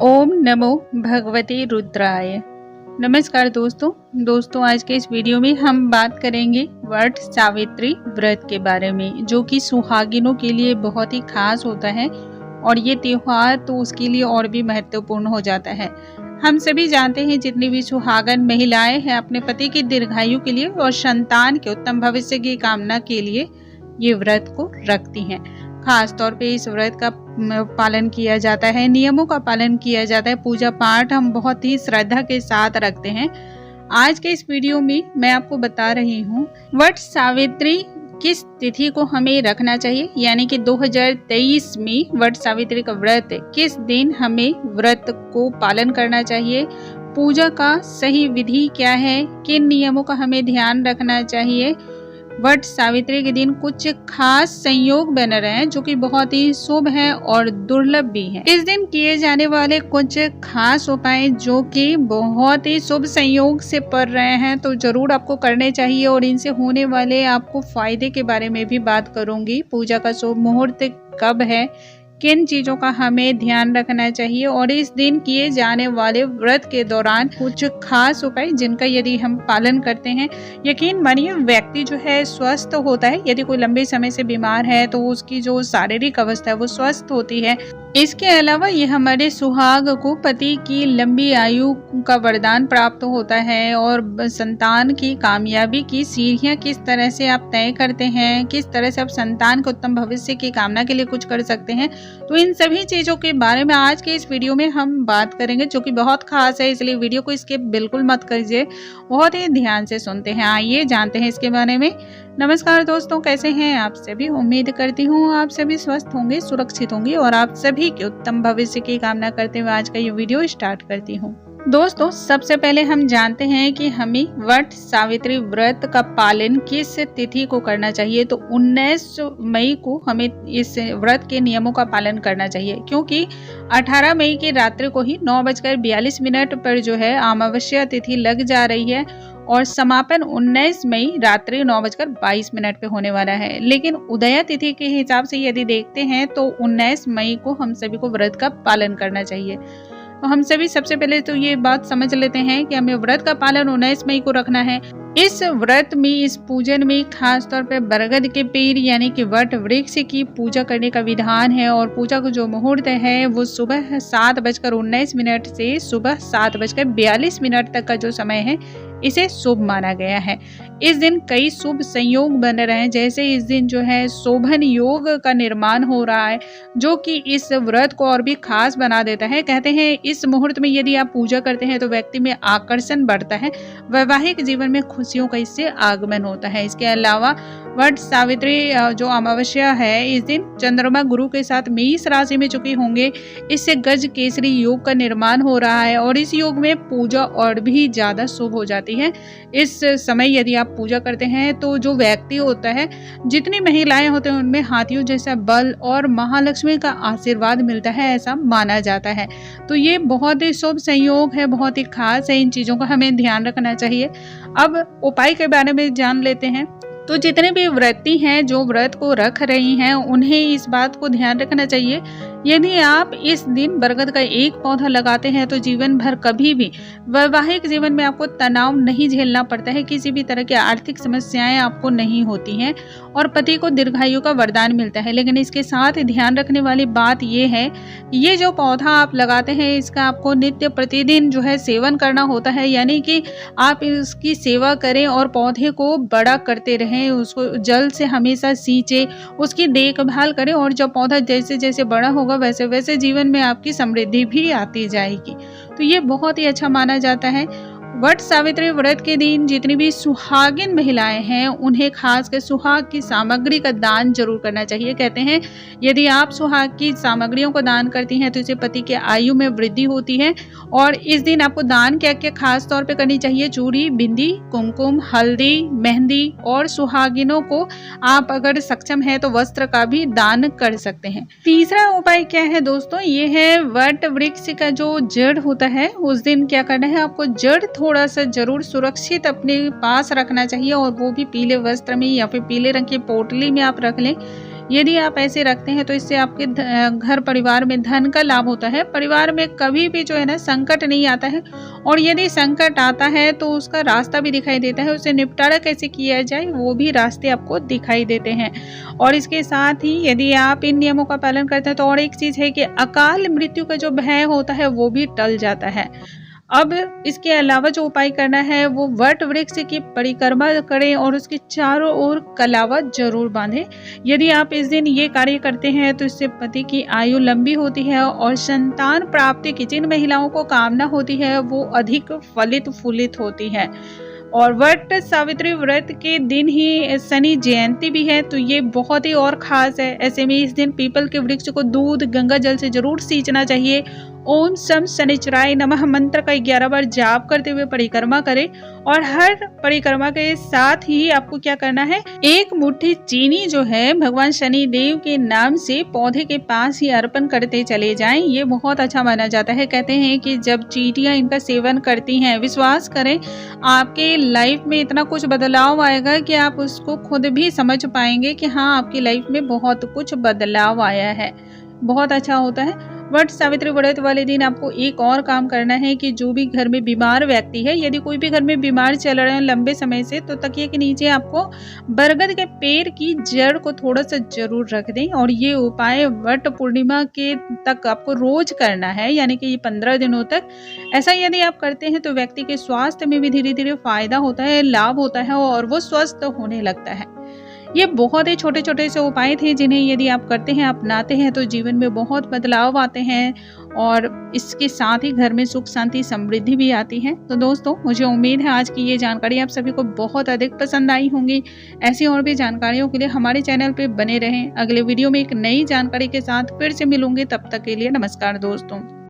ओम नमो भगवते रुद्राय। नमस्कार दोस्तों आज के इस वीडियो में हम बात करेंगे वट सावित्री व्रत के बारे में, जो कि सुहागिनों के लिए बहुत ही खास होता है और ये त्योहार तो उसके लिए और भी महत्वपूर्ण हो जाता है। हम सभी जानते हैं जितनी भी सुहागन महिलाएं हैं अपने पति की दीर्घायु के लिए और संतान के उत्तम भविष्य की कामना के लिए ये व्रत को रखती हैं। खास तौर पे इस व्रत का पालन किया जाता है, नियमों का पालन किया जाता है, पूजा पाठ हम बहुत ही श्रद्धा के साथ रखते हैं। आज के इस वीडियो में मैं आपको बता रही हूँ वट सावित्री किस तिथि को हमें रखना चाहिए, यानी कि 2023 में वट सावित्री का व्रत किस दिन हमें व्रत को पालन करना चाहिए, पूजा का सही विधि क्या है, किन नियमों का हमें ध्यान रखना चाहिए। वट सावित्री के दिन कुछ खास संयोग बन रहे हैं जो कि बहुत ही शुभ है और दुर्लभ भी है। इस दिन किए जाने वाले कुछ खास उपाय जो कि बहुत ही शुभ संयोग से पड़ रहे हैं तो जरूर आपको करने चाहिए और इनसे होने वाले आपको फायदे के बारे में भी बात करूंगी। पूजा का शुभ मुहूर्त कब है, किन चीजों का हमें ध्यान रखना चाहिए और इस दिन किए जाने वाले व्रत के दौरान कुछ खास उपाय जिनका यदि हम पालन करते हैं, यकीन मानिए व्यक्ति जो है स्वस्थ होता है। यदि कोई लंबे समय से बीमार है तो उसकी जो शारीरिक अवस्था है वो स्वस्थ होती है। इसके अलावा ये हमारे सुहाग को पति की लंबी आयु का वरदान प्राप्त होता है और संतान की कामयाबी की सीढ़ियां किस तरह से आप तय करते हैं, किस तरह से आप संतान के उत्तम भविष्य की कामना के लिए कुछ कर सकते हैं, तो इन सभी चीजों के बारे में आज के इस वीडियो में हम बात करेंगे, जो कि बहुत खास है। इसलिए वीडियो को स्किप बिल्कुल मत कीजिए, बहुत ही ध्यान से सुनते हैं। आइए जानते हैं इसके बारे में। नमस्कार दोस्तों, कैसे हैं आप सभी। उम्मीद करती हूँ आप सभी स्वस्थ होंगे, सुरक्षित होंगे और आप सभी के उत्तम भविष्य की कामना करते हुए आज का ये वीडियो स्टार्ट करती हूँ। दोस्तों सबसे पहले हम जानते हैं कि हमें वट सावित्री व्रत का पालन किस तिथि को करना चाहिए। तो 19 मई को हमें इस व्रत के नियमों का पालन करना चाहिए, क्योंकि 18 मई की रात्रि को ही 9:42 पर जो है अमावस्या तिथि लग जा रही है और समापन 19 मई रात्रि 9:22 पे होने वाला है। लेकिन उदया तिथि के हिसाब से यदि देखते हैं तो 19 मई को हम सभी को व्रत का पालन करना चाहिए। तो हम सभी सबसे पहले तो ये बात समझ लेते हैं कि हमें व्रत का पालन 19 मई को रखना है। इस व्रत में, इस पूजन में खास तौर पर बरगद के पेड़ यानी कि वट वृक्ष की पूजा करने का विधान है और पूजा का जो मुहूर्त है वो सुबह 7:19 से सुबह 7:42 तक का जो समय है इसे शुभ माना गया है। इस दिन कई शुभ संयोग बन रहे हैं, जैसे इस दिन जो है शोभन योग का निर्माण हो रहा है, जो कि इस व्रत को और भी खास बना देता है। कहते हैं इस मुहूर्त में यदि आप पूजा करते हैं तो व्यक्ति में आकर्षण बढ़ता है, वैवाहिक जीवन में खुशियों का इससे आगमन होता है। इसके अलावा वट सावित्री जो अमावस्या है, इस दिन चंद्रमा गुरु के साथ मेष राशि में चुके होंगे, इससे गज केसरी योग का निर्माण हो रहा है और इस योग में पूजा और भी ज्यादा शुभ हो जाती है। इस समय यदि आप पूजा करते हैं तो जो व्यक्ति होता है, जितनी महिलाएं होते हैं उनमें हाथियों जैसा बल और महालक्ष्मी का आशीर्वाद मिलता है, ऐसा माना जाता है। तो ये बहुत ही शुभ संयोग है, बहुत ही खास है, इन चीजों का हमें ध्यान रखना चाहिए। अब उपाय के बारे में जान लेते हैं। तो जितने भी व्रती हैं जो व्रत को रख रही हैं उन्हें इस बात को ध्यान रखना चाहिए, यदि आप इस दिन बरगद का एक पौधा लगाते हैं तो जीवन भर कभी भी वैवाहिक जीवन में आपको तनाव नहीं झेलना पड़ता है, किसी भी तरह की आर्थिक समस्याएं आपको नहीं होती हैं और पति को दीर्घायु का वरदान मिलता है। लेकिन इसके साथ ध्यान रखने वाली बात यह है, ये जो पौधा आप लगाते हैं इसका आपको नित्य प्रतिदिन जो है सेवन करना होता है, यानी कि आप इसकी सेवा करें और पौधे को बड़ा करते रहें, उसको जल से हमेशा सींचे, उसकी देखभाल करें और जब पौधा जैसे जैसे बड़ा होगा वैसे वैसे जीवन में आपकी समृद्धि भी आती जाएगी। तो ये बहुत ही अच्छा माना जाता है। वट सावित्री व्रत के दिन जितनी भी सुहागिन महिलाएं हैं उन्हें खास कर सुहाग की सामग्री का दान जरूर करना चाहिए। कहते हैं यदि आप सुहाग की सामग्रियों को दान करती हैं तो इससे पति के आयु में वृद्धि होती है। और इस दिन आपको दान क्या क्या खास तौर पे करनी चाहिए, चूड़ी, बिंदी, कुमकुम, हल्दी, मेहंदी और सुहागिनों को आप अगर सक्षम है तो वस्त्र का भी दान कर सकते हैं। तीसरा उपाय क्या है दोस्तों, ये है वट वृक्ष का जो जड़ होता है उस दिन क्या करना है, आपको जड़ थोड़ा सा जरूर सुरक्षित अपने पास रखना चाहिए और वो भी पीले वस्त्र में या फिर पीले रंग की पोटली में आप रख लें। यदि आप ऐसे रखते हैं तो इससे आपके घर परिवार में धन का लाभ होता है। परिवार में कभी भी जो है ना संकट नहीं आता है, और यदि संकट आता है तो उसका रास्ता भी दिखाई देता है, उससे निपटारा कैसे किया जाए वो भी रास्ते आपको दिखाई देते हैं। और इसके साथ ही यदि आप इन नियमों का पालन करते हैं तो और एक चीज़ है कि अकाल मृत्यु का जो भय होता है वो भी टल जाता है। अब इसके अलावा जो उपाय करना है वो वट वृक्ष की परिक्रमा करें और उसके चारों ओर कलावा जरूर बांधें। यदि आप इस दिन ये कार्य करते हैं तो इससे पति की आयु लंबी होती है और संतान प्राप्ति की जिन महिलाओं को कामना होती है वो अधिक फलित फूलित होती है। और वट सावित्री व्रत के दिन ही शनि जयंती भी है, तो ये बहुत ही और खास है। ऐसे में इस दिन पीपल के वृक्ष को दूध गंगा जल से जरूर सींचना चाहिए। ओम शम शनिचराय नमः मंत्र का 11 बार जाप करते हुए परिक्रमा करें, और हर परिक्रमा के साथ ही आपको क्या करना है, एक मुट्ठी चीनी जो है भगवान शनि देव के नाम से पौधे के पास ही अर्पण करते चले जाएं। ये बहुत अच्छा माना जाता है। कहते हैं कि जब चींटियां इनका सेवन करती हैं, विश्वास करें आपके लाइफ में इतना कुछ बदलाव आएगा कि आप उसको खुद भी समझ पाएंगे कि हाँ आपकी लाइफ में बहुत कुछ बदलाव आया है। बहुत अच्छा होता है। वट सावित्री व्रत वाले दिन आपको एक और काम करना है कि जो भी घर में बीमार व्यक्ति है, यदि कोई भी घर में बीमार चल रहे हैं लंबे समय से, तो तकिए के नीचे आपको बरगद के पेड़ की जड़ को थोड़ा सा जरूर रख दें। और ये उपाय वट पूर्णिमा के तक आपको रोज करना है, यानी कि ये 15 दिनों तक। ऐसा यदि आप करते हैं तो व्यक्ति के स्वास्थ्य में भी धीरे धीरे फायदा होता है, लाभ होता है और वो स्वस्थ होने लगता है। ये बहुत ही छोटे छोटे से उपाय थे जिन्हें यदि आप करते हैं, अपनाते हैं, तो जीवन में बहुत बदलाव आते हैं और इसके साथ ही घर में सुख शांति समृद्धि भी आती है। तो दोस्तों, मुझे उम्मीद है आज की ये जानकारी आप सभी को बहुत अधिक पसंद आई होंगी। ऐसी और भी जानकारियों के लिए हमारे चैनल पे बने रहें। अगले वीडियो में एक नई जानकारी के साथ फिर से मिलूंगी। तब तक के लिए नमस्कार दोस्तों।